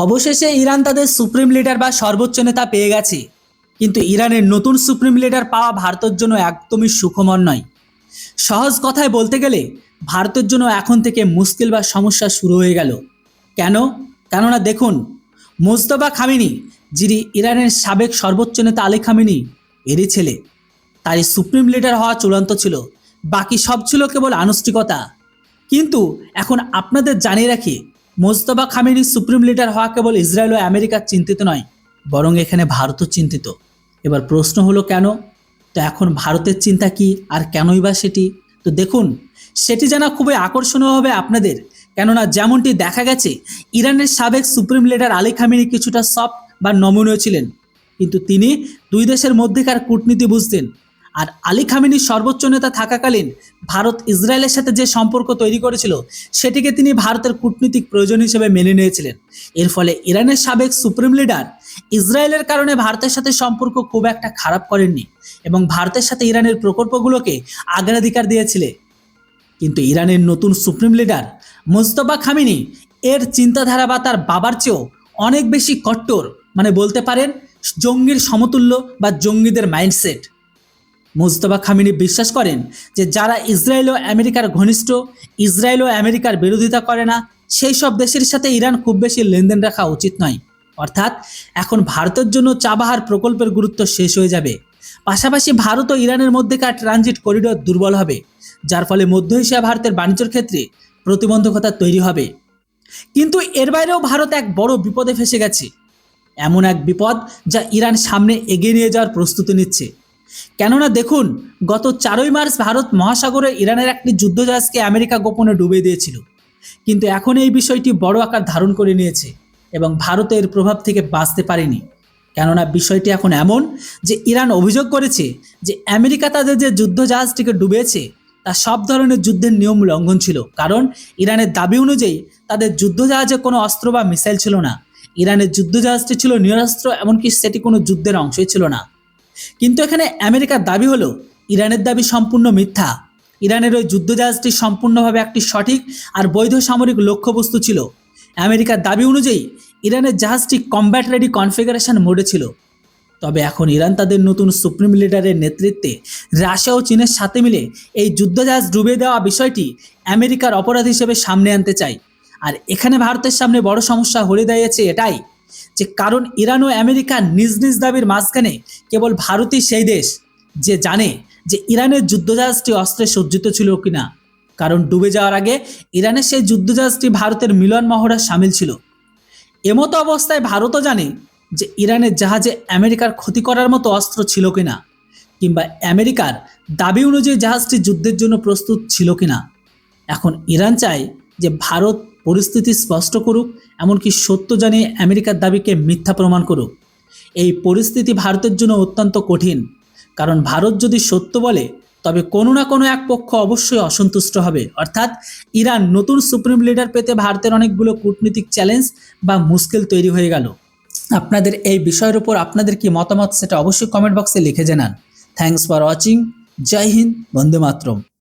অবশেষে ইরান তাদের supreme leader বা সর্বোচ্চ নেতা পেয়ে গেছে। কিন্তু ইরানের নতুন সুপ্রিম লিডার পাওয়া ভারতের জন্য একদমই সুখময় নয়। সহজ কথায় বলতে গেলে ভারতের জন্য এখন থেকে মুশকিল বা সমস্যা শুরু হয়ে গেল। কেন? কেননা দেখুন, মোজতবা খামেনি, যিনি ইরানের সাবেক সর্বোচ্চ নেতা আলী খামেনি এরই ছেলে, তারই সুপ্রিম লিডার হওয়া চূড়ান্ত ছিল, বাকি সব ছিল কেবল আনুষ্ঠানিকতা। কিন্তু এখন আপনাদের জানিয়ে রাখি, মোজতবা খামেনি সুপ্রিম লিডার হওয়া কেবল ইসরায়েল ও আমেরিকার চিন্তিত নয়, বরং এখানে ভারতও চিন্তিত। এবার প্রশ্ন হলো কেন? তো এখন ভারতের চিন্তা কি আর কেনই বা সেটি? তো দেখুন, সেটি জানা খুবই আকর্ষণীয় হবে আপনাদের। কেননা যেমনটি দেখা গেছে, ইরানের সাবেক সুপ্রিম লিডার আলী খামেনি কিছুটা সফট বা নমনীয় ছিলেন, কিন্তু তিনি দুই দেশের মধ্যেকার কূটনীতি বুঝতেন। আর আলী খামেনির সর্বোচ্চ নেতা থাকাকালীন ভারত ইসরায়েলের সাথে যে সম্পর্ক তৈরি করেছিল, সেটিকে তিনি ভারতের কূটনীতিক প্রয়োজন হিসেবে মেনে নিয়েছিলেন। এর ফলে ইরানের সাবেক সুপ্রিম লিডার ইসরায়েলের কারণে ভারতের সাথে সম্পর্ক খুব একটা খারাপ করেননি এবং ভারতের সাথে ইরানের প্রকল্পগুলোকে অগ্রাধিকার দিয়েছিলেন। কিন্তু ইরানের নতুন সুপ্রিম লিডার মোজতবা খামেনি এর চিন্তাধারা বা তার বাবার চেয়েও অনেক বেশি কট্টর, মানে বলতে পারেন জঙ্গির সমতুল্য বা জঙ্গিদের মাইন্ডসেট। মোজতবা খামেনি বিশ্বাস করেন যে যারা ইসরায়েল ও আমেরিকার ঘনিষ্ঠ, ইসরায়েল ও আমেরিকার বিরোধিতা করে না, সেই সব দেশের সাথে ইরান খুব বেশি লেনদেন রাখা উচিত নয়। অর্থাৎ এখন ভারতের জন্য চাবাহার প্রকল্পের গুরুত্ব শেষ হয়ে যাবে। পাশাপাশি ভারত ও ইরানের মধ্যেকার ট্রানজিট করিডোর দুর্বল হবে, যার ফলে মধ্য এশিয়া ভারতের বাণিজ্যের ক্ষেত্রে প্রতিবন্ধকতা তৈরি হবে। কিন্তু এর বাইরেও ভারত এক বড় বিপদে ফেসে গেছে, এমন এক বিপদ যা ইরান সামনে এগিয়ে নিয়ে যাওয়ার প্রস্তুতি নিচ্ছে। কেননা দেখুন, গত 4ই মার্চ ভারত মহাসাগরে ইরানের একটি যুদ্ধজাহাজকে আমেরিকা গোপনে ডুবিয়ে দিয়েছিল। কিন্তু এখন এই বিষয়টি বড় আকার ধারণ করে নিয়েছে এবং ভারতের প্রভাব থেকে বাঁচতে পারেনি। কেননা বিষয়টি এখন এমন যে ইরান অভিযোগ করেছে যে আমেরিকা তাদের যে যুদ্ধজাহাজটিকে ডুবিয়েছে তা সব ধরনের যুদ্ধের নিয়ম লঙ্ঘন ছিল, কারণ ইরানের দাবি অনুযায়ী তাদের যুদ্ধজাহাজে কোনো অস্ত্র বা মিসাইল ছিল না। ইরানের যুদ্ধজাহাজটি ছিল নিরস্ত্র, এমনকি সেটি কোনো যুদ্ধের অংশই ছিল না। কিন্তু এখানে আমেরিকার দাবি হলো ইরানের দাবি সম্পূর্ণ মিথ্যা। ইরানের ওই যুদ্ধজাহাজটি সম্পূর্ণভাবে একটি সঠিক আর বৈধ সামরিক লক্ষ্যবস্তু ছিল। আমেরিকার দাবি অনুযায়ী ইরানের জাহাজটি কমব্যাট রেডি কনফিগারেশন মোডে ছিল। তবে এখন ইরান তাদের নতুন সুপ্রিম লিডারের নেতৃত্বে রাশিয়া ও চীনের সাথে মিলে এই যুদ্ধজাহাজ ডুবিয়ে দেওয়া বিষয়টি আমেরিকার অপরাধ হিসেবে সামনে আনতে চায়। আর এখানে ভারতের সামনে বড় সমস্যা হয়ে দাঁড়িয়েছে এটাই যে কারণ ইরান ও আমেরিকা নিজ নিজ দাবির মাঝখানে কেবল ভারতই সেই দেশ যে জানে যে ইরানের যুদ্ধজাহাজটি অস্ত্রে সজ্জিত ছিল কিনা, কারণ ডুবে যাওয়ার আগে ইরানের সেই যুদ্ধজাহাজটি ভারতের মিলন মহড়ায় সামিল ছিল। এমতো অবস্থায় ভারতও জানে যে ইরানের জাহাজে আমেরিকার ক্ষতি করার মতো অস্ত্র ছিল কিনা, কিংবা আমেরিকার দাবি অনুযায়ী জাহাজটি যুদ্ধের জন্য প্রস্তুত ছিল কিনা। এখন ইরান চায় যে ভারত পরিস্থিতি স্পষ্ট করুক, এমনকি সত্য জানিয়ে আমেরিকার দাবিকে মিথ্যা প্রমাণ করুক। এই পরিস্থিতি ভারতের জন্য অত্যন্ত কঠিন, কারণ ভারত যদি সত্য বলে তবে কোনো না কোনো এক পক্ষ অবশ্যই অসন্তুষ্ট হবে। অর্থাৎ ইরান নতুন সুপ্রিম লিডার পেতে ভারতের অনেকগুলো কূটনীতিক চ্যালেঞ্জ বা মুশকিল তৈরি হয়ে গেল। আপনাদের এই বিষয়ের উপর আপনাদের কি মতামত সেটা অবশ্যই কমেন্ট বক্সে লিখে জানান। Thanks for watching. জয় হিন্দ, বন্দে মাতরম।